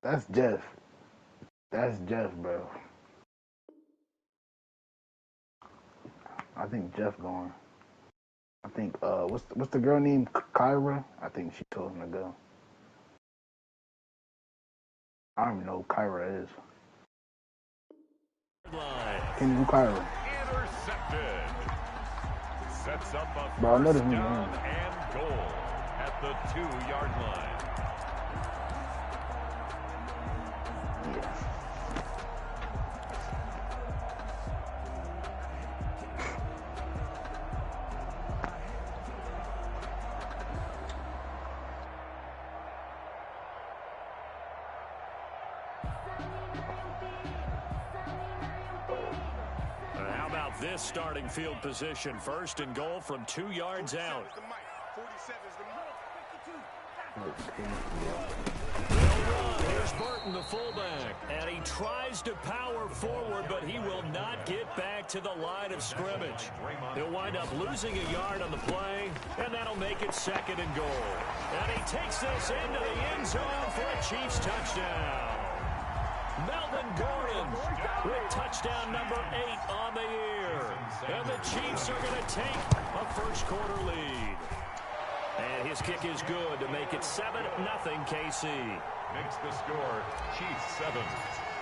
That's Jeff. That's Jeff, bro. I think Jeff going. I think what's the girl named Kyra? I think she told him to go. I don't even know who Kyra is. Can you do Kyra? Intercepted. Sets up a Bro, I know first this down and goal at the 2-yard line. Yeah. How about this starting field position? First and goal from 2 yards out. Here's Burton, the fullback, and he tries to power forward, but he will not get back to the line of scrimmage. He'll wind up losing a yard on the play, and that'll make it second and goal. And he takes this into the end zone for a Chiefs touchdown. Melvin Gordon with touchdown number 8 on the year. And the Chiefs are going to take a first-quarter lead. And his kick is good to make it 7-0 KC. Makes the score Chiefs 7,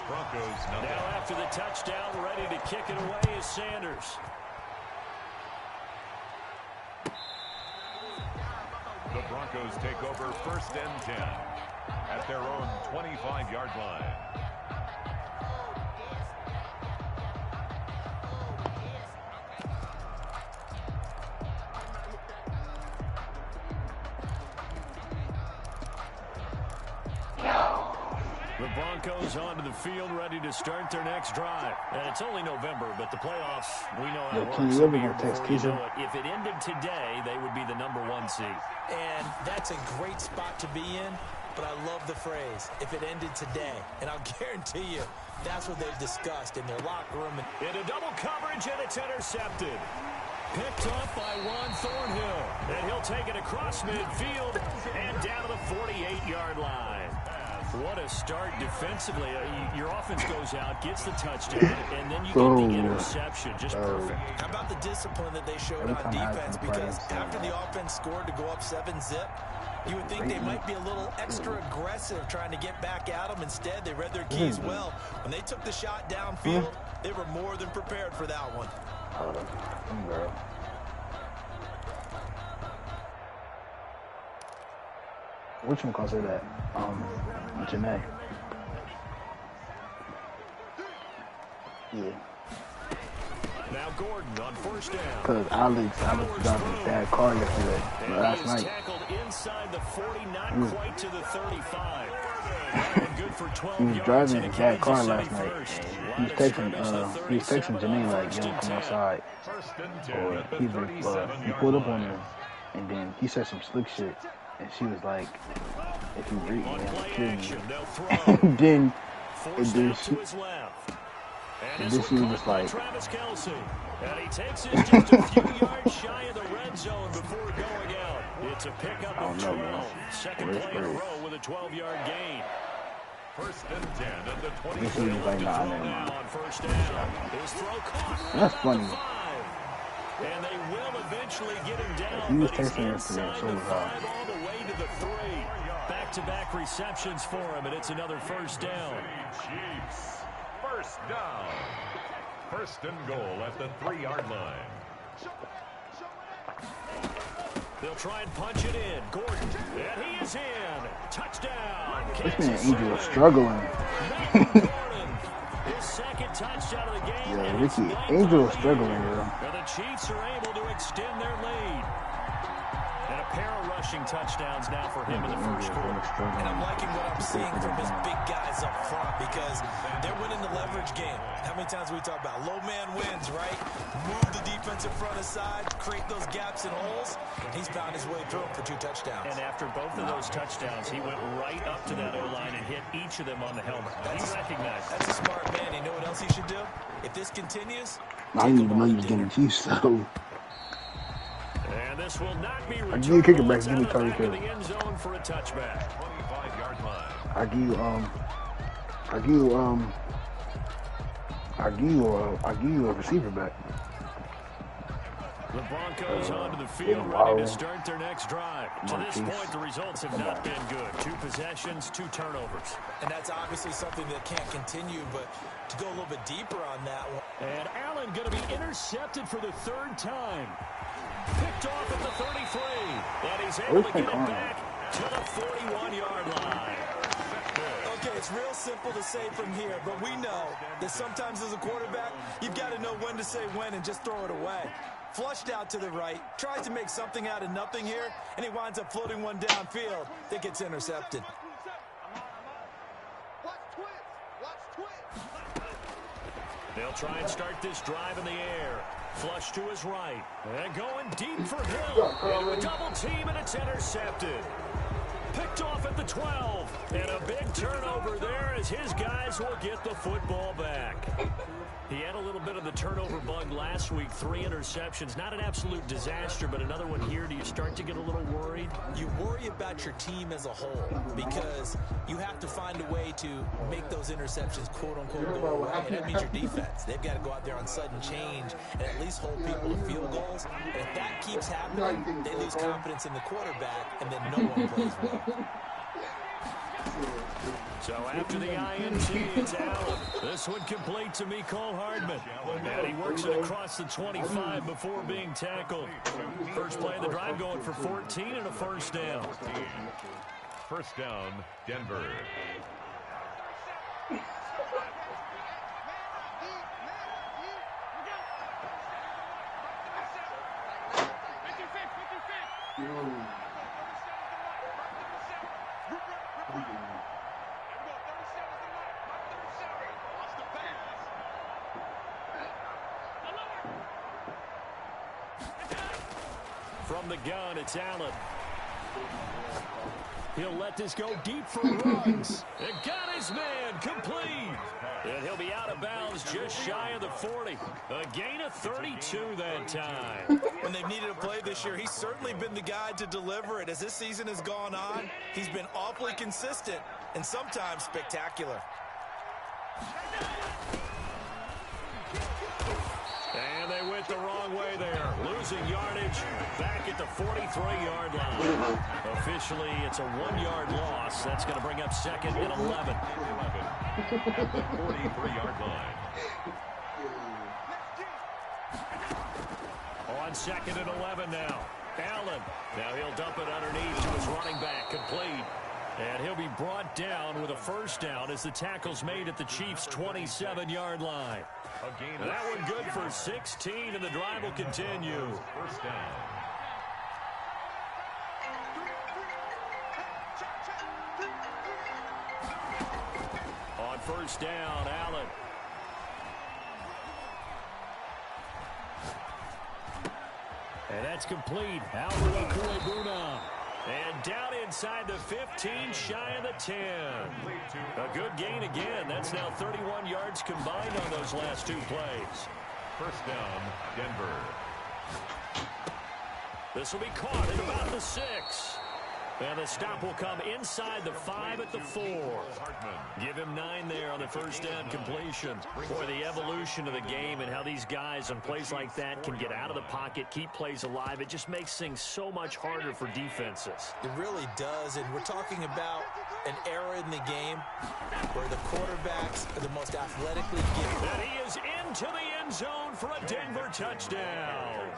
Broncos 0. Now after the touchdown, ready to kick it away is Sanders. The Broncos take over first and 10 at their own 25-yard line. The Broncos onto the field, ready to start their next drive. And it's only November, but the playoffs, we know how it works. Can you ever gonna text Keisha? If it ended today, they would be the number 1 seed. And that's a great spot to be in, but I love the phrase, if it ended today. And I'll guarantee you, that's what they've discussed in their locker room. Into double coverage, and it's intercepted. Picked up by Juan Thornhill. And he'll take it across midfield and down to the 48-yard line. What a start defensively. Your offense goes out, gets the touchdown, and then you get the interception. Just perfect. How about the discipline that they showed on defense? Because after the offense scored to go up 7-zip, you would think they might be a little extra aggressive trying to get back at them. Instead, they read their keys well. When they took the shot downfield, they were more than prepared for that one. Which one calls her that? Janae. Yeah. Now Gordon on first down. Because Alex got his dad car yesterday, last night. Tackled inside the 40, not quite to the 35. Good for 12 he was driving his dad's car last night. He was texting Janae like, "Yo, come outside." Or he pulled up on her, and then he said some slick shit, and she was like, "If you beat me, I'm gonna kill you." And then she was just like, and he takes it just a few yards shy of the red zone before going out. It's a pickup of 12. Second play in a row with a 12-yard gain. First and 10 at the 20. this is like, nah, Now on first down. His throw caught. That's funny. And they will eventually get him down. He was But he's texting yesterday, inside so the was 5 all the way to the 3. Back-to-back receptions for him, and it's another first down. Chiefs. First down. First and goal at the 3-yard line. They'll try and punch it in. Gordon, and he is in. Touchdown. This man Angel is struggling. His second touchdown of the game. Yeah, Ricky, Angel is struggling, yo. And the Chiefs are able to extend their lead. And a pair of rushing touchdowns now for him in the first quarter. And I'm liking what I'm seeing from his big guys up front because they're winning the leverage game. How many times we talk about low man wins, right? Move the defensive front aside, create those gaps and holes. He's found his way through them for 2 touchdowns. And after both of those touchdowns, he went right up to that O-line and hit each of them on the helmet. He recognized it. That's a smart man. You know what else he should do? If this continues, I didn't even know you was getting Chiefs, so. And this will not be I give you a kicker returnable. back. It's Give out me of the Tyreek back of Hill. the end zone for a touchback. 25-yard line. I give you a receiver back. The Broncos onto the field, ready to start their next drive. To this Cheifs. point, the results have not been good. 2 possessions, 2 turnovers. And that's obviously something that can't continue, but to go a little bit deeper on that one. And Allen going to be intercepted for the 3rd time. Picked off at the 33. And he's able to get it back to the 41-yard line. Okay, it's real simple to say from here, but we know that sometimes as a quarterback, you've got to know when to say when and just throw it away. Flushed out to the right, tries to make something out of nothing here, and he winds up floating one downfield that gets intercepted. They'll try and start this drive in the air. Flush to his right. And going deep for Hill. Into a double team, and it's intercepted. Picked off at the 12. And a big turnover there as his guys will get the football back. He had a little bit of the turnover bug last week. 3 interceptions. Not an absolute disaster, but another one here. Do you start to get a little worried? You worry about your team as a whole because you have to find a way to make those interceptions, quote-unquote, go away. And that means your defense. They've got to go out there on sudden change and at least hold people to field goals. And if that keeps happening, they lose confidence in the quarterback, and then no one plays well. So after the INT, it's Allen. This one complete to Mecole Hardman. And he works it across the 25 before being tackled. First play of the drive going for 14 and a first down. First down, Denver. From the gun, it's Allen. He'll let this go deep for runs. And got his man complete. And he'll be out of bounds just shy of the 40. A gain of 32 that time. When they've needed a play this year, he's certainly been the guy to deliver it. As this season has gone on, he's been awfully consistent and sometimes spectacular. And they went the wrong way there. Losing yardage back at the 43-yard line. Officially, it's a 1-yard loss. That's going to bring up 2nd and 11. At the 43-yard line. On 2nd and 11 now. Allen. Now he'll dump it underneath to his running back. Complete. And he'll be brought down with a first down as the tackle's made at the Chiefs' 27-yard line. That one good for 16, and the drive will continue. First down. On first down, Allen. And that's complete. Alvaro Cuebuna. And down inside the 15, shy of the 10. A good gain again. That's now 31 yards combined on those last 2 plays. First down, Denver. This will be caught at about the 6. And the stop will come inside the 5 at the 4. Give him 9 there on the first down completion. Boy, the evolution of the game and how these guys on plays like that can get out of the pocket, keep plays alive. It just makes things so much harder for defenses. It really does, and we're talking about an era in the game where the quarterbacks are the most athletically gifted. And he is into the end zone for a Denver touchdown.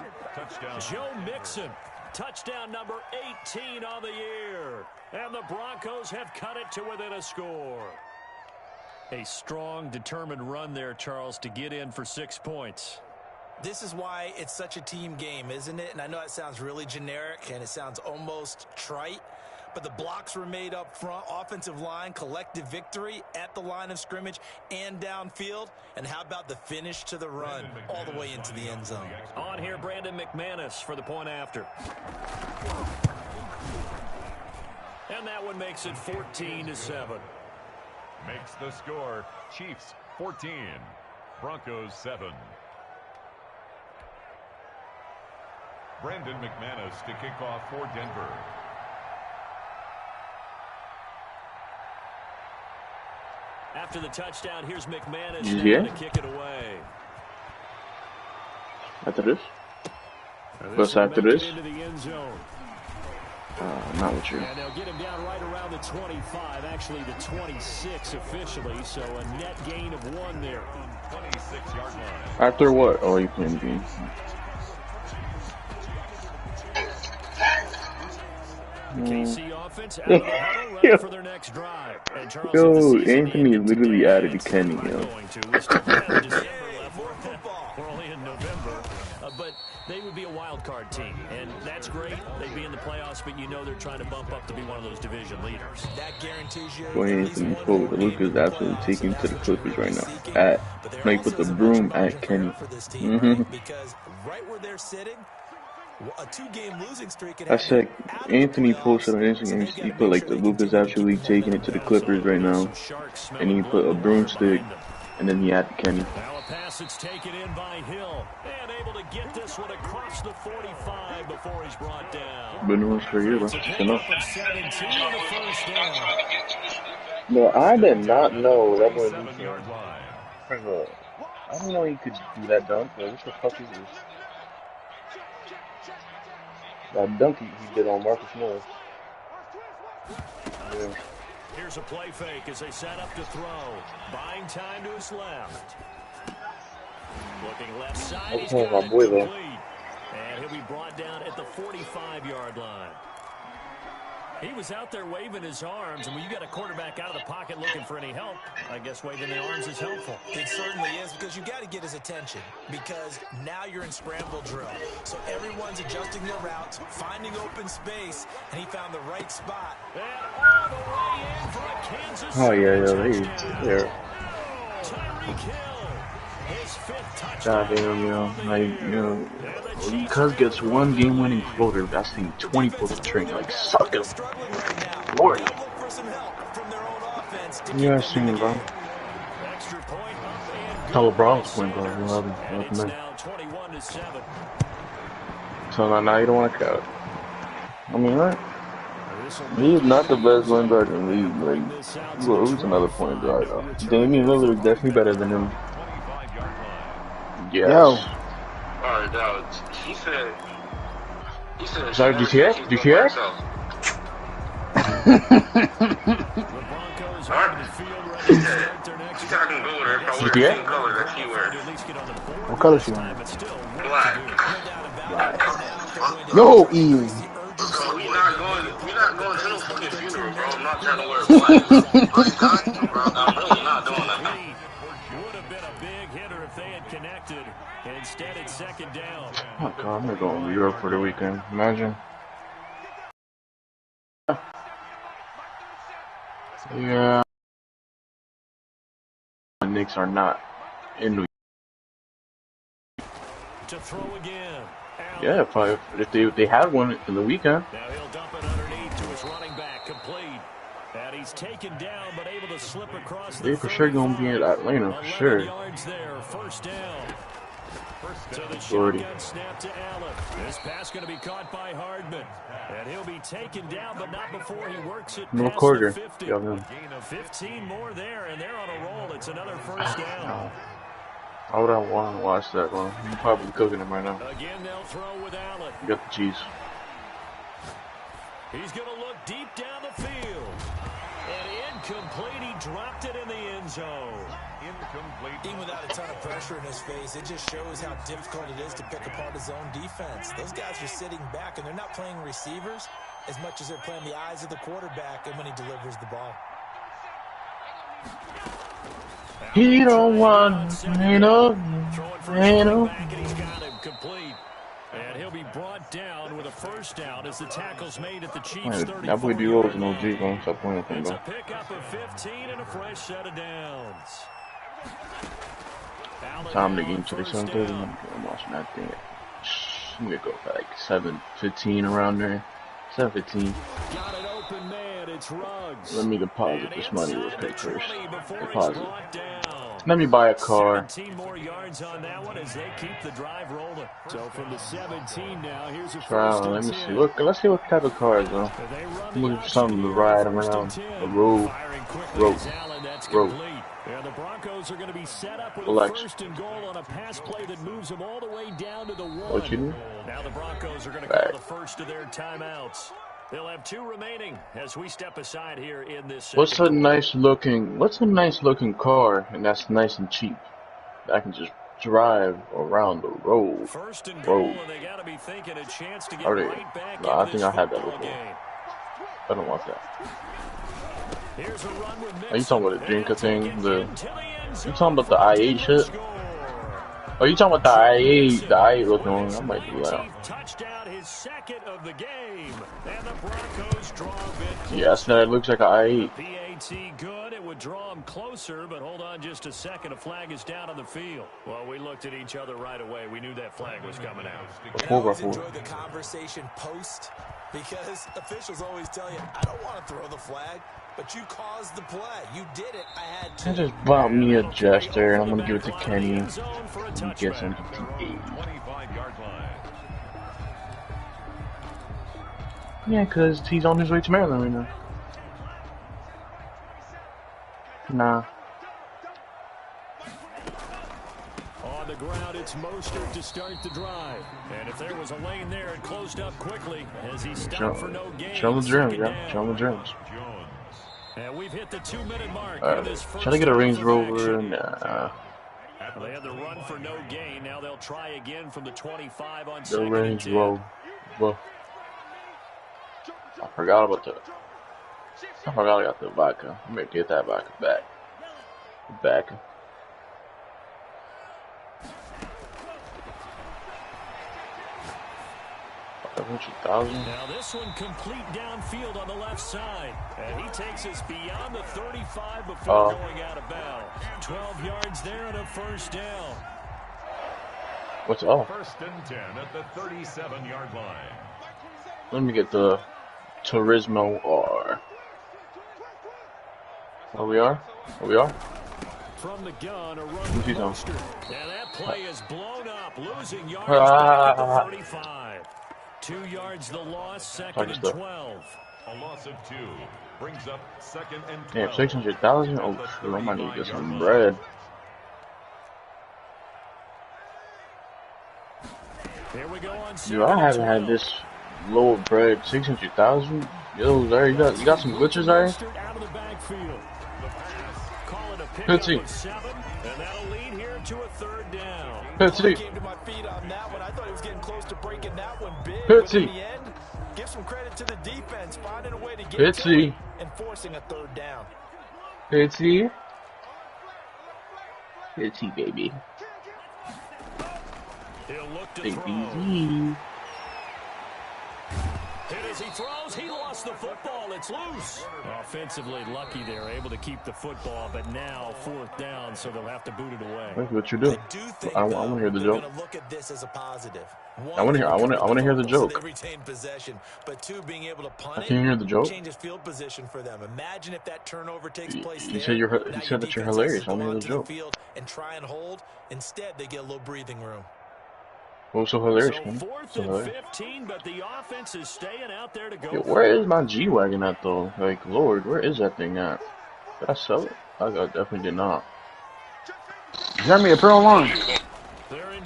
Joe Mixon. Touchdown number 18 on the year. And the Broncos have cut it to within a score. A strong, determined run there, Charles, to get in for 6 points. This is why it's such a team game, isn't it? And I know it sounds really generic and it sounds almost trite, but the blocks were made up front, offensive line, collective victory at the line of scrimmage and downfield. And how about the finish to the run all the way into the end zone? On here, Brandon McManus for the point after. And that one makes it 14-7. Makes the score Chiefs 14, Broncos 7. Brandon McManus to kick off for Denver. After the touchdown, here's McManus to kick it away. After this? What's after this? Not with you. And they'll get him down right around the 25, actually the 26 officially, so a net gain of 1 there. 26-yard line. After what? Oh, you playing the game. The KC offense out of the huddle, ready for their next drive. Yo, Anthony literally added Kenny, yo. We're only in November, but they would be a wild card team, and that's great. They'd be in the playoffs, but you know they're trying to bump up to be one of those division leaders. That guarantees you. Boy, Anthony Pope, Luka's absolutely taking to the Clippers right now. Like with the broom at Kenny. Because right where they're sitting, a 2-game losing streak. I said Anthony posted on Instagram. He put like the Luka's absolutely taking it to the Clippers right now, and he put a broomstick, and then he added Kenny. Now a pass that's taken in by Hill, and able to get this one across the 45 before he's brought down. Good news for you, bro. Shut up. 17 on the first down. No, I did not know that was. I didn't know he could do that dunk. Like, what the fuck is this? That dunk he did on Marcus Morris. Yeah. Here's a play fake as they set up to throw. Buying time to his left. Looking left side. He's got my boy, though. And he'll be brought down at the 45-yard line. He was out there waving his arms, and when you got a quarterback out of the pocket looking for any help, I guess waving the arms is helpful. It certainly is, because you got to get his attention, because now you're in scramble drill. So everyone's adjusting their routes, finding open space, and he found the right spot. And all the way in for a Kansas Oh yeah, touchdown. there. Tyreek Hill, his 5th God touchdown. damn, Cuz gets 1 game-winning floater. That's the 20 for the train. Like, suck him. Lord. Yeah, I seen it, bro. Tell LeBron was playing, bro. So now you don't want to cut. I mean, right? He's not the best point guard in the league. Like, who's another point guard, though? Damian Lillard is definitely better than him. Yes. Yo. Alright, now, he said. Sorry, did you hear it? Did you hear it? Alright. He said I can go with her if I wear the same color that she wears. What color she wearing? Black. Yo, Ely. So we're not going to no fucking funeral, bro. I'm not trying to wear black. I'm really not doing that. Would have been a big hitter if they had connected. Instead, it's 2nd down. Oh my god, I'm gonna go to Europe for the weekend. Imagine. Yeah. The Knicks are not in New York. To throw again. Yeah, if they had one in the weekend. Now he'll dump it underneath to his running back, complete. And he's taken down, but able to slip across the They for sure gonna be in Atlanta, for sure. Yards there, 1st down. So the Authority. shotgun snap to Allen. This pass going to be caught by Hardman. And he'll be taken down, but not before he works it No past quarter. the 50. Yeah, man. 15 more there, and they're on a roll. It's another 1st down. How would I want to watch that, bro? I'm probably cooking him right now. Again, they'll throw with Allen. You got the cheese. He's going to look deep down the field. And incomplete. He dropped it in the end zone. Incomplete. Even without a ton of pressure in his face, it just shows how difficult it is to pick apart his own defense. Those guys are sitting back, and they're not playing receivers as much as they're playing the eyes of the quarterback and when he delivers the ball. He don't want, you know. And he's got him complete. And he'll be brought down with a 1st down as the tackle's made at the Chiefs' 34. That boy D-Rose no G, bro. Stop playing with him, It's bro. a pickup of 15 and a fresh set of downs. Time to get into the 7:30. I'm watching that thing. I'm gonna go for like 7:15 around there. 7:15. Got an open man. It's Ruggs. Let me deposit this money real quick first. Deposit. Let me buy a car. 17 more yards on that one as they keep the drive rolling. So from the 17 now, here's a Try, first and let me 10. see. Look, let's see what type of cars, though. I'm looking for something to ride around the road. Yeah, the Broncos are going to be set up with Relax. a first and goal on a pass play that moves them all the way down to the 1. What you do? Now the Broncos are going to call the first of their timeouts. They'll have 2 remaining as we step aside here in this. What's a nice looking car, and that's nice and cheap? I can just drive around the road. First and goal, and they got to be thinking a chance to get right back no, I into think this I had that football before. game. I don't want that. Here's a run with Are you talking about the drinker thing? You talking about the I8 I8 shit? Oh, you talking about the I8 looking one? I might do that. Touchdown, his second of the game, and the Broncos draw a bit closer. Yeah, I said it looks like an I8. PAT good, it would draw him closer, but hold on just a second, a flag is down on the field. Well, we looked at each other right away. We knew that flag was coming out. I always enjoy the conversation post because officials always tell you, I don't want to throw the flag. But you caused the play. You did it. I had to. I just bought me a Jester, and I'm going to give it to Kenny. And get some PTA. Yeah, because he's on his way to Maryland right now. Nah. On the ground, it's Mostert to start the drive. And if there was a lane there, it closed up quickly as he stopped for no gain. Show the dreams, yeah. Show the dreams. And we've hit the 2-minute mark. Should I get a Range Rover? Nah. They had the run for no gain. Now they'll try again from the 25 on the Range Rover. I forgot about that. I forgot I got the vodka. I'm gonna get that vodka back. Now this one complete downfield on the left side. And he takes us beyond the 35 before going out of bounds. 12 yards there and a first down. What's up? First and 10 at the 37-yard line. Let me get the Turismo R. Where we are? From the gun, a run with Mostert. And that play is blown up, losing yards back at the 35. 2 yards the loss, second and 12. A loss of 2 brings up second and 12. Damn, 600,000? Oh, shoot, I might need to get some bread. Here we go on. Dude, I haven't had this low of bread. 600,000? Yo, Larry, you got some glitches, Larry? Out of the backfield. Call it a pickup of 7, and that'll lead here to a third down. Pitsy. Came to my feet on that one. I thought he was getting close to breaking that one big. Pitsy. But in the end, give some credit to the defense, finding a way to get to it and forcing a third down. Pitsy, baby. He'll look to Big throw. BZ. Hit as he throws, he lost the football. It's loose. Offensively lucky they're able to keep the football, but now fourth down, so they'll have to boot it away. That's what you do. I want to hear the joke. Look at this as a positive. I want to hear the joke. They retain possession, but 2, being able to punt I can't hear the joke. changes field position for them. Imagine if that turnover takes place. You said that you're hilarious. I want to hear the joke. And try and hold. Instead, they get a little breathing room. What was so hilarious, So man? fourth and 15, but the offense is staying out there to go. Yo, where is my G-Wagon at, though? Like, Lord, where is that thing at? Did I sell it? I definitely did not. Got me a pearl line.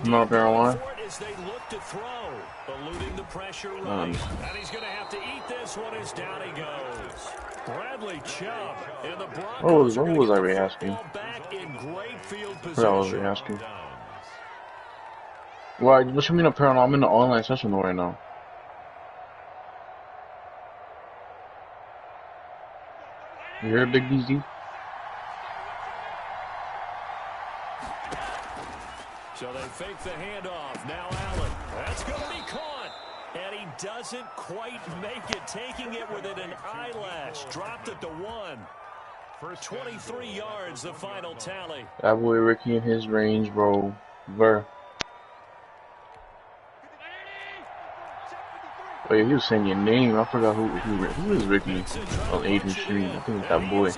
Not a pearl line. As they look to throw, eluding the pressure right. And he's going to have to eat this one as down he goes. Bradley Chubb and the Broncos. What was I asking? Back in great field What was I position. asking? Why? What you mean a pearl line? I'm in the online session right now. You hear Big BZ? So they fake the handoff. Now Allen. That's going to be caught. And he doesn't quite make it, taking it within an eyelash. Dropped at the 1. For 23 yards, the final tally. That boy Ricky and his Range Rover. Wait, he was saying your name. I forgot who is Ricky on 8th Street. I think it's that boy.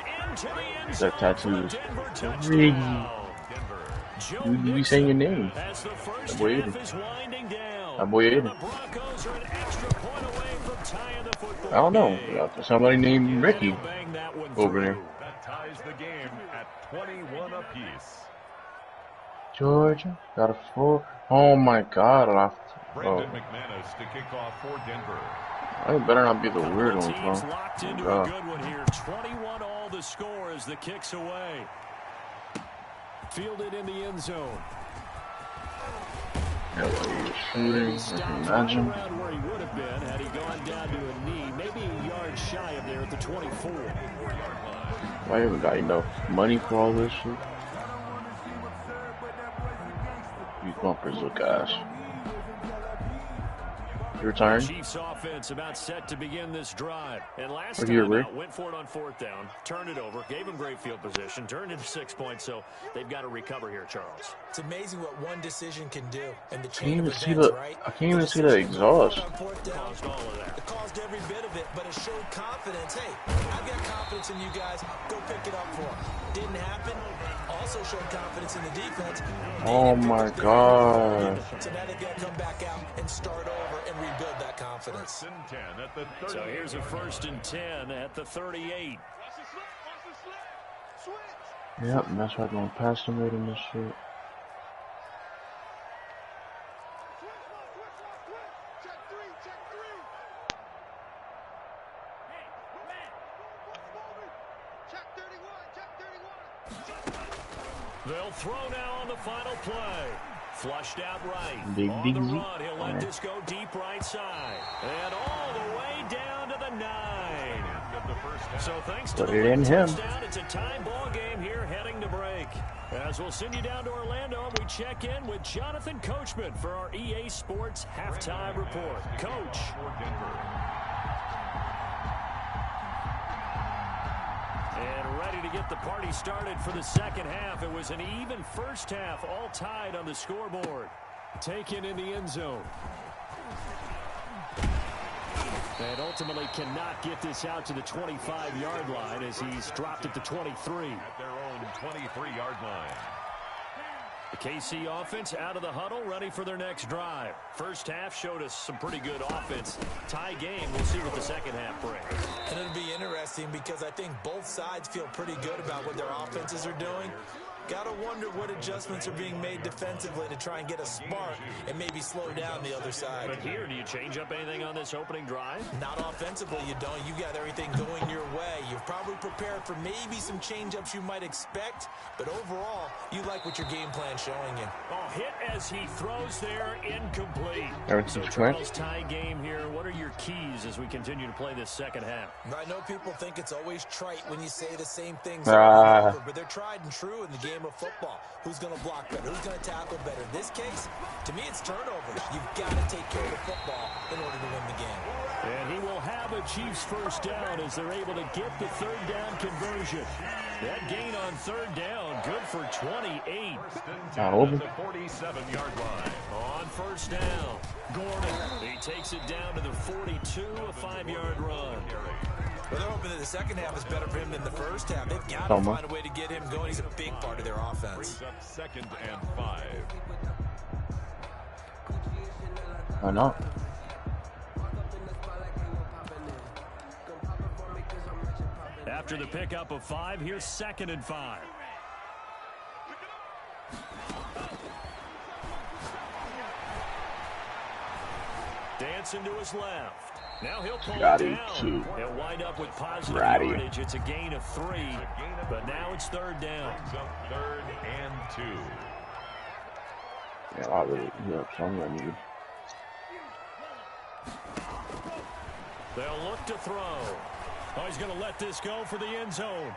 That tattoo. Ricky. You be saying your name. That boy Aiden. That boy Aiden. I don't know. Somebody named Ricky over there. That ties the game at 21 apiece. Georgia got a 4. Oh my God! Brandon McManus to kick off for Denver. I better not be the weird one, bro. Locked into a good one here. 21 all the score as the kick's away. Fielded in the end zone. Shooting, imagine. Around where he would have been had he gone down to a knee, maybe a yard shy of there at the 24. I haven't got enough money for all this shit. These bumpers look ass. Your turn. Chiefs offense about set to begin this drive. And last We're here, time Rick. out, went for it on 4th down, turned it over, gave him great field position, turned into 6 points, so they've got to recover here, Charles. It's amazing what one decision can do. And the I can't even see the exhaust. Caused all of that. It caused every bit of it, but it showed confidence. Hey, I've got confidence in you guys. Go pick it up for them. Didn't happen. Also showed confidence in the defense. Oh my God. So now they've got to come back out and start over and rebuild that confidence. 1st and 10 at the 38. So here's a 1st and 10 at the 38. Yep, and that's why I'm going past him in this shit. They'll throw now on the final play. Flushed out right. Big On Big the Z. run, he'll let this go deep right side. And all the way down to the 9. So thanks to Put the it in him. touchdown, it's a tie ball game here heading to break. As we'll send you down to Orlando, we check in with Jonathan Coachman for our EA Sports Halftime Report. Coach. And ready to get the party started for the second half. It was an even first half, all tied on the scoreboard. Taken in the end zone. And ultimately cannot get this out to the 25-yard line as he's dropped at the 23. At their own 23-yard line. The KC offense out of the huddle, ready for their next drive. First half showed us some pretty good offense. Tie game, we'll see what the second half brings. And it'll be interesting because I think both sides feel pretty good about what their offenses are doing. Gotta wonder what adjustments are being made defensively to try and get a spark and maybe slow down the other side. But here, do you change up anything on this opening drive? Not offensively, you don't. You got everything going your way. You've probably prepared for maybe some change-ups you might expect, but overall, you like what your game plan's showing you. Oh, hit as he throws there, incomplete. So Everything's Charles, tie game here. What are your keys as we continue to play this second half? I know people think it's always trite when you say the same things over and over, but they're tried and true in the game of football. Who's going to block better? Who's going to tackle better? In this case, to me, it's turnovers. You've got to take care of the football in order to win the game. And he will have a Chiefs first down as they're able to get the third down conversion. That gain on third down, good for 28. Over. The 47-yard line. On first down, Gordon. He takes it down to the 42, a 5-yard run. Well, they're hoping that the second half is better for him than the first half. They've got to find a way to get him going. He's a big part of their offense. Brings up 2nd and 5. Why not? After the pickup of 5, here's 2nd and 5. Dancing to his left. Now he'll pull it down. He'll wind up with positive yardage. It's a gain of 3, but now it's third down. Brings up 3rd and 2. Yeah, I really, I'm gonna need. They'll look to throw. Oh, he's going to let this go for the end zone.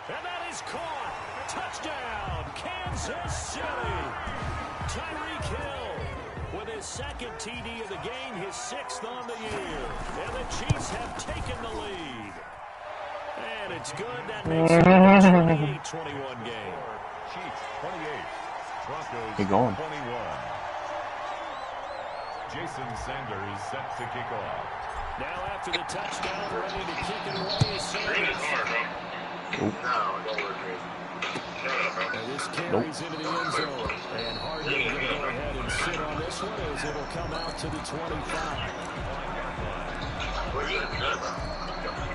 And that is caught. Touchdown, Kansas City. Tyreek Hill with his 2nd TD of the game, his 6th on the year. And the Chiefs have taken the lead. And it's good. That makes it a 28-21 game. Chiefs 28. Broncos Keep going. 21. Jason Sanders set to kick off. Now after the touchdown, ready to kick it away. Green is hard, bro. No, don't work green. And this carries into the end zone. And Hardman going to go ahead and sit on this one as it'll come out to the 25.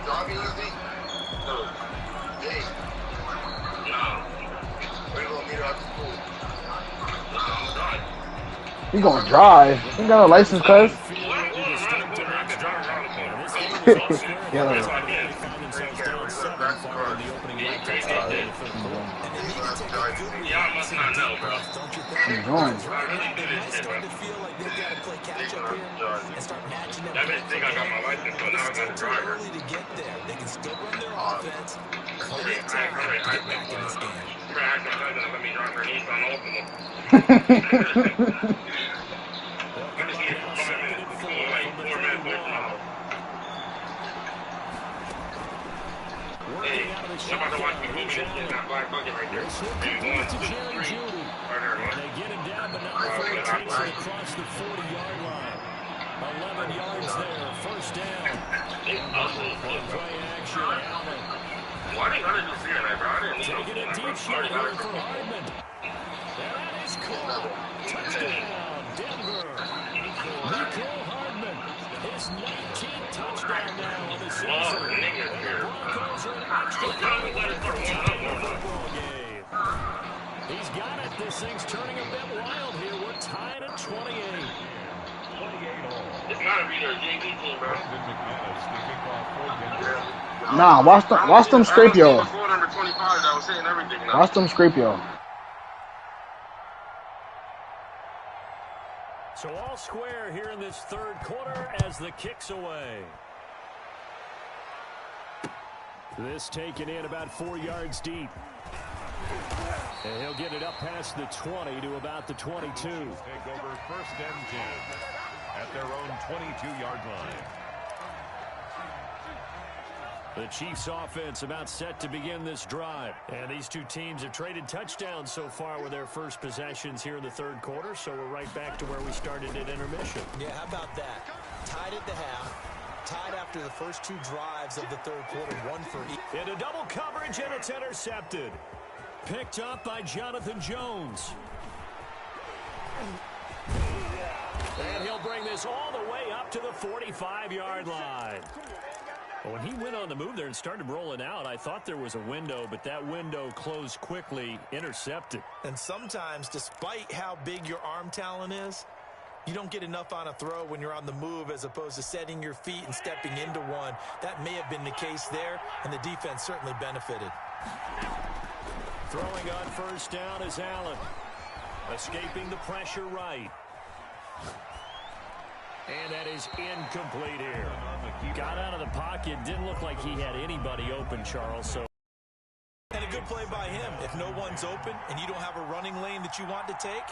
Jogging easy? No. Hey. No. We're going to meet her at the pool. No, I'm done. He gonna drive. He got a license, cuz. Somebody watch me moving and shit, that black bucket right there. And 1, 2, 3. And they get him down, but not before he takes it across the 40-yard line. 11 yards there, first down. Play action, Allen. Why did I just hear that, bro? I didn't know. Taking a deep shot here for Hardman. And that is caught. Touchdown, Denver. Nico Hardman. His 19th touchdown now of the season. Broncos are an extra football game. He's got it. This thing's turning a bit wild here. We're tied at 28. It's not a beater, JV team, bro. Nah, watch them scrape y'all. Number 25 that was hitting everything now. Watch them scrape y'all. So all square here in this third quarter as the kick's away. This taken in about 4 yards deep. And he'll get it up past the 20 to about the 22. Take over first and 10 at their own 22-yard line. The Chiefs offense about set to begin this drive. And these two teams have traded touchdowns so far with their first possessions here in the third quarter. So we're right back to where we started at intermission. Yeah, how about that? Tied at the half. Tied after the first two drives of the third quarter. One for each. Into double coverage, and it's intercepted. Picked up by Jonathan Jones. And he'll bring this all the way up to the 45-yard line. When he went on the move there and started rolling out, I thought there was a window, but that window closed quickly, intercepted. And sometimes, despite how big your arm talent is, you don't get enough on a throw when you're on the move as opposed to setting your feet and stepping into one. That may have been the case there, and the defense certainly benefited. Throwing on first down is Allen. Escaping the pressure right. And that is incomplete here. Got out of the pocket. Didn't look like he had anybody open, Charles. So. And a good play by him. If no one's open and you don't have a running lane that you want to take,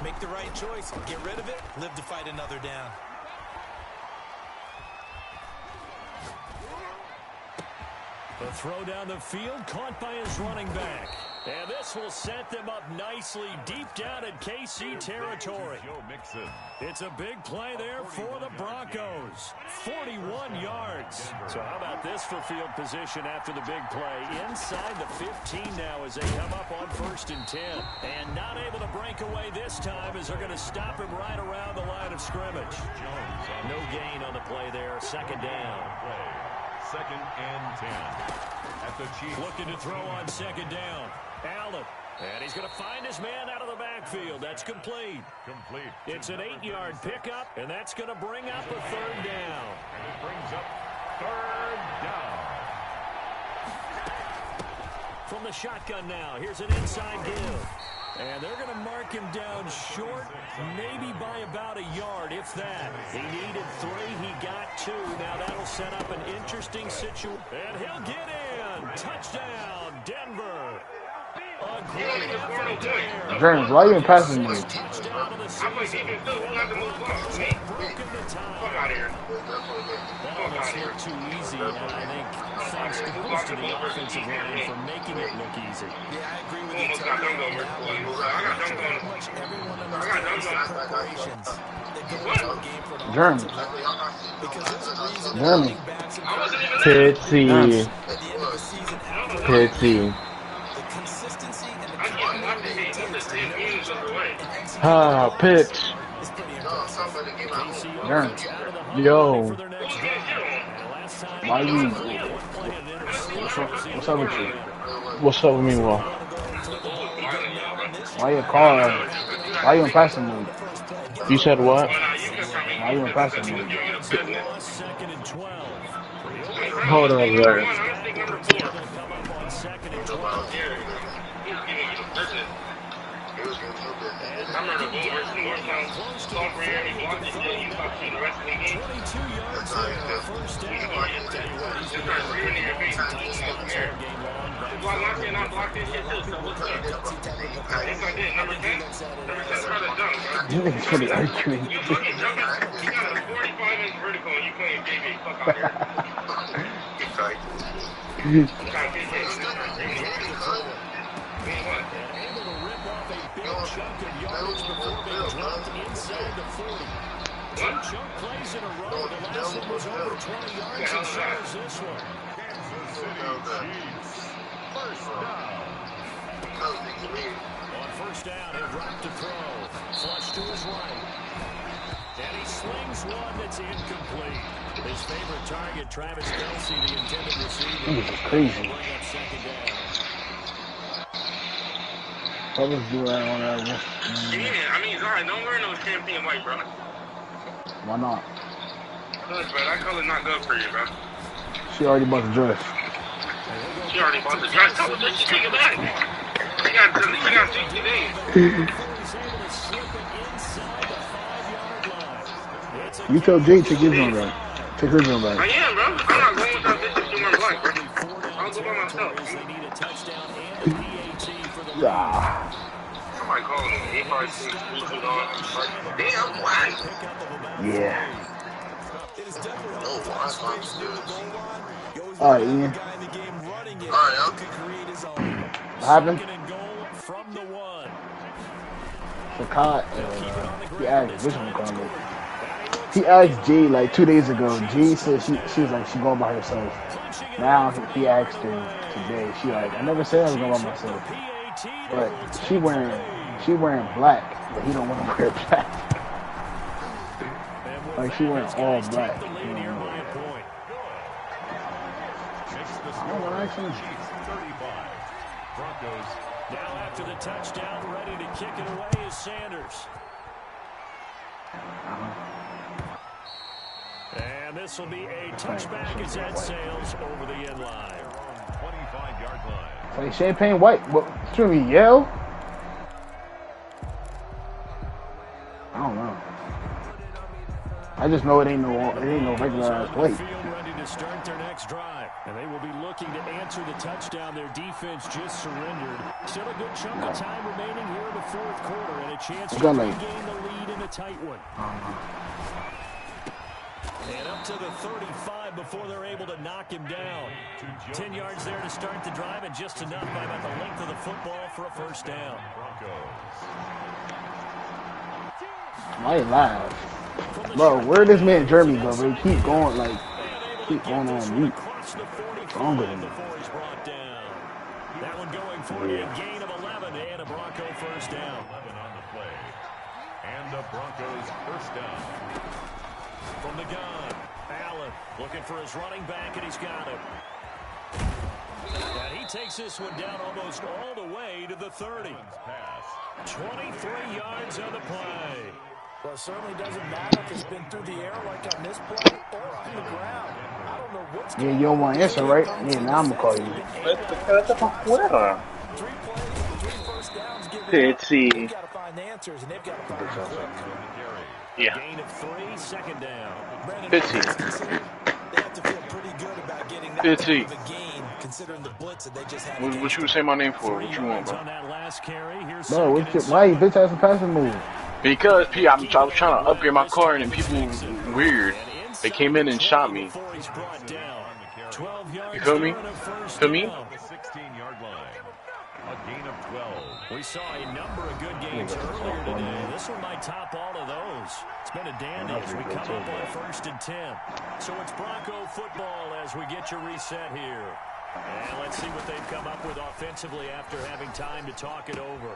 make the right choice. Get rid of it. Live to fight another down. The throw down the field caught by his running back. And this will set them up nicely deep down in KC territory. It's a big play there for the Broncos. 41 yards. So how about this for field position after the big play? Inside the 15 now as they come up on first and 10. And not able to break away this time as they're going to stop him right around the line of scrimmage. No gain on the play there. Second down. Second and 10 at the Chiefs. Looking to throw on second down. Allen. And he's going to find his man out of the backfield. That's complete. It's an 8-yard pickup, and that's going to bring up a third down. And it brings up third down. From the shotgun now, here's an inside give. And they're going to mark him down short, maybe by about a yard, if that. He needed 3, he got 2. Now that'll set up an interesting situation. And he'll get in. Touchdown, Denver. A great effort there. James, why are you passing me? Touchdown of the season. Broken the tie. That almost looked too easy, and I think thanks to most of the offensive line for making it look easy. Yeah, I agree with you. Everyone understands the preparations that go into a game for an Jeremy. because there's a reason Jeremy. Pitsy. at the end of the season, Pitsy. the consistency Pitch. Yo. What you getting shit on? Why you? What's up with you? What's up with me, Wall? Smiling, y'all, bro. Why your car? Why you in passive mode? You said what? Well, now you can come in. Why you in passive You mode? give me the business. Second and 12. Hold on, Number Larry. one, I'm stick number 4. Come up on second and He's 12. giving me the business. I remember the Wolves versus Northtown sophomore year, he blocked his shit. He stopped shooting the rest of the game. 22 yards there, first down. Just started breathing in your face and doing something here. You block my shit and I blocked this shit too, so what's up? Yes, I did. Number 10? Number 10 started to dunk, bro. You niggas really arguing. You fucking jumping. You got a 45-inch vertical and you playing JV. Fuck out here. Get tight. I'm trying to get hit. I'm just trying to get hit. What? Able to rip off a big chunk of yardage before being dropped inside the 40. Two chunk plays in a row. The last one was over 20 yards, and so is this one. Kansas City Chiefs. First down. On first down, he'll drop to throw. Flush to his right. And he slings one that's incomplete. His favorite target, Travis Kelce, the intended receiver. This is crazy. Bring up second down. Brothers do that on that one. Yeah, I mean, Zara, don't wear no champagne white, bro. Why not? Good, bro. That color's not good for you, bro. She already bought the dress. She already bought the dress. Tell her just to take it back. She got 60 days. You tell Jay to take his on back. Take her on back. I am, bro. I'm not going without this shit doing blank, bro. I'll go by myself. Ah. Somebody called me. 856 Damn, why? Yeah. All right, Ian. All right, What happened? From the one. So Kai, he asked which one called me. He asked G like 2 days ago. G said she was like she going by herself. Now he asked her today. She like I never said I was going by myself. But she wearing black, but he don't want to wear black. Like she wearing all black. You know? I don't want to ask him. Broncos. Now after the touchdown, ready to kick it away is Sanders. And this will be a touchback as that sails over the end line. 25-yard line. Like champagne white. What? Should we yell? I don't know. I just know it ain't no regular ass white. Ready to start their next drive, and they will be looking to answer the touchdown. Their defense just surrendered. Still a good chunk of time remaining here in the fourth quarter, and a chance to regain the lead in a tight one. And up to the 35 before they're able to knock him down. 10 yards there to start the drive, and just enough by about the length of the football for a first down. Why you laugh? Bro, where this man Jeremy go, bro? Keep going on mute. Wrong with him. That one going for a gain of 11 and a Bronco first down. 11 on the play. And the Broncos first down. From the gun, Allen looking for his running back, and he's got him. And he takes this one down almost all the way to the 30. 23 yards on the play. Well, it certainly doesn't matter if it's been through the air like on this play or on the ground. I don't know what's Yeah, you don't want to answer, right? Yeah, now I'm going to call you. Pitsy. Yeah. Gain of 3, second down. Pitsy. They have to feel pretty good about getting that Pitsy. type of a gain, considering the blitz that they just had. What you say my name for? What you want, bro? On that last carry, here's Bro, why you bitch ass a passing move? Because I was trying to upgrade my car and people weird. They came in and shot me. You feel me? Feel me? 16-yard line. A gain of 12. We saw a number of good games earlier today. This one might top all of those. It's been a dandy as we come up on first and 10. So it's Bronco football as we get your reset here. And let's see what they've come up with offensively after having time to talk it over.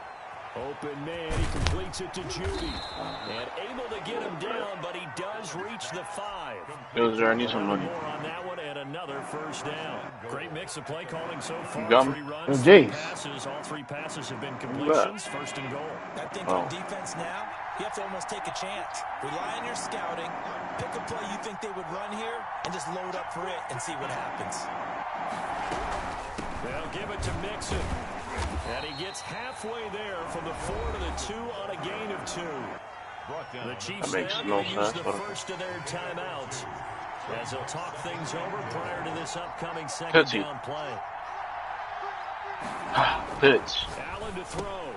Open man, he completes it to Judy. And able to get him down, but he does reach the 5. I need some money. More on that one and another first down. Great mix of play calling so far. You got 3 runs, 3 Jace. passes. All 3 passes have been completions. First and goal. I think on defense now, you have to almost take a chance. Rely on your scouting. Pick a play you think they would run here and just load up for it and see what happens. They'll give it to Mixon. And he gets halfway there from the 4 to the 2 on a gain of 2. The Chiefs now use the first of their timeouts as they'll talk things over prior to this upcoming second down play. Pitch. Allen to throw.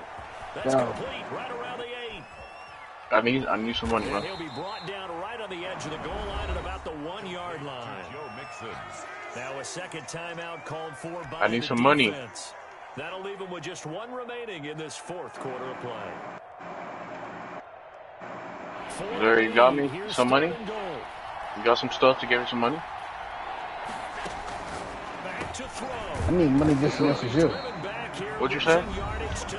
That's complete right around the 8. I need some money, man. He'll be brought down right on the edge of the goal line at about the 1-yard line. Now a second timeout called for by I need some money. That'll leave him with just 1 remaining in this 4th quarter of play. There, you got me some money? You got some stuff to give me some money? I need money just as much as you. What'd you say?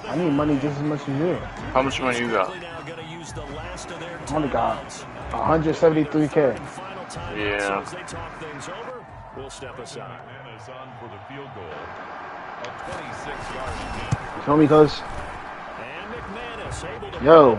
I need money just as much as you. How much money you got? I only got 173K. Yeah. We'll step aside. For the field goal. A 26-yard You feel me, cuz? Yo.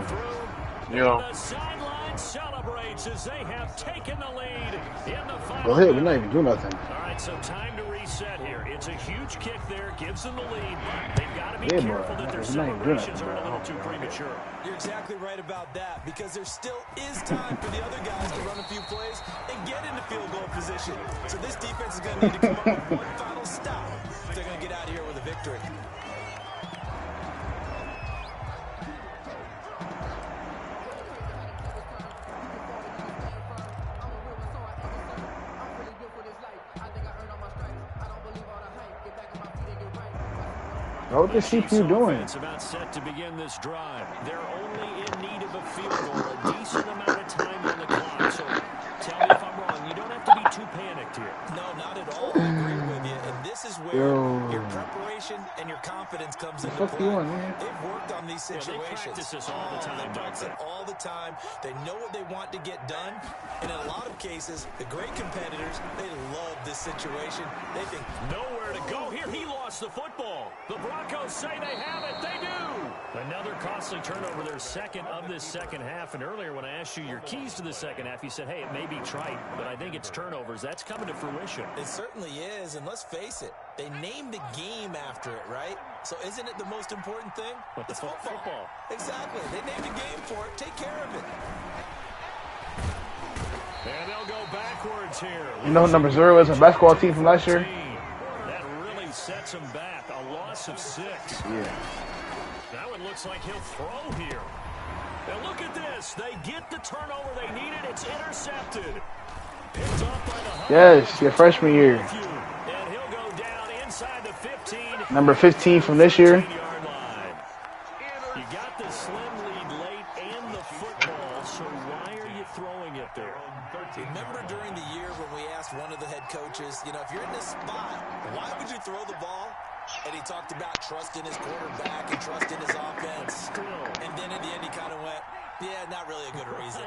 The sideline celebrates as they have taken the lead in the final. Go ahead, we're not even doing nothing. All right, so time to reset here. It's a huge kick there, gives them the lead. They've got to be careful that their celebrations aren't a little too premature. You're exactly right about that, because there still is time for the other guys to run a few plays and get into field goal position. So this defense is going to need to come up with one final stop if they're going to get out of here with a victory. What the CPU doing? It's about set to begin this drive. They're only in need of a field goal, a decent amount of time on the clock. So tell me if I'm wrong. You don't have to be too panicked here. No, not at all. I agree with you. And this is where your preparation and your confidence comes into play. They've worked on these situations. They practice this all the time. They practice it all the time. They know what they want to get done. And in a lot of cases, the great competitors, they love this situation. They think nowhere to go here. He lost the football. The Broncos say they have it. They do. Another costly turnover, their second of this second half. And earlier when I asked you your keys to the second half, you said, hey, it may be trite, but I think it's turnovers. That's coming to fruition. It certainly is. And let's face it, they named the game after it, right? So isn't it the most important thing? But it's football. Exactly. They named a game for it. Take care of it. And they'll go backwards here. You know number 0 is a basketball team from last year? That really sets him back. A loss of 6. Yeah. That one looks like he'll throw here. And look at this. They get the turnover they needed. It's intercepted. Picked up by the yes, your freshman year. And he'll go down inside the 15. Number 15 from this year. You got the slim lead late and the football, so why are you throwing it there? Remember during the year when we asked one of the head coaches, you know, if you're in this spot, why would you throw the ball? And he talked about trust in his quarterback and trust in his offense. And then in the end, he kind of went, yeah, not really a good reason.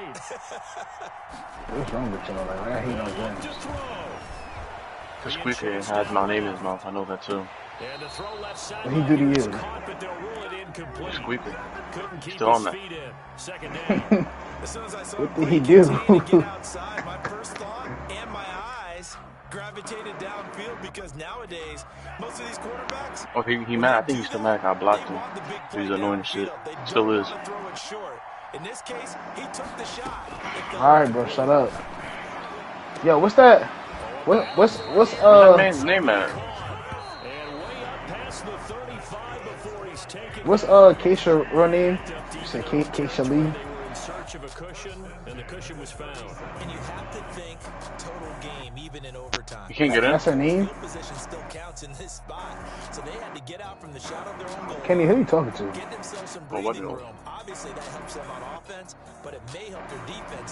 What's wrong with y'all? Like, I hate on games. Because Squeaky has my name in his mouth. I know that too. What he do to you? Squeaky. Still on that. What did he do? My first thought and my eyes gravitated downfield, because nowadays most of these quarterbacks. Oh, he mad. I think he's still mad. I blocked him. He's annoying shit. Still is. In this case, he took the shot. All right, bro, shut up. Yo, what's that? What's that man's name at? What's Keisha real name? You said Keisha Lee. Of a cushion, and the cushion was found. And you have to think total game, even in overtime. You can't get in. That's her name. Position still counts in this spot, so they had to get out from the shot of their own goal. Kenny, who are you talking to? Get themselves some breathing room. Obviously, that helps them on offense, but it may help their defense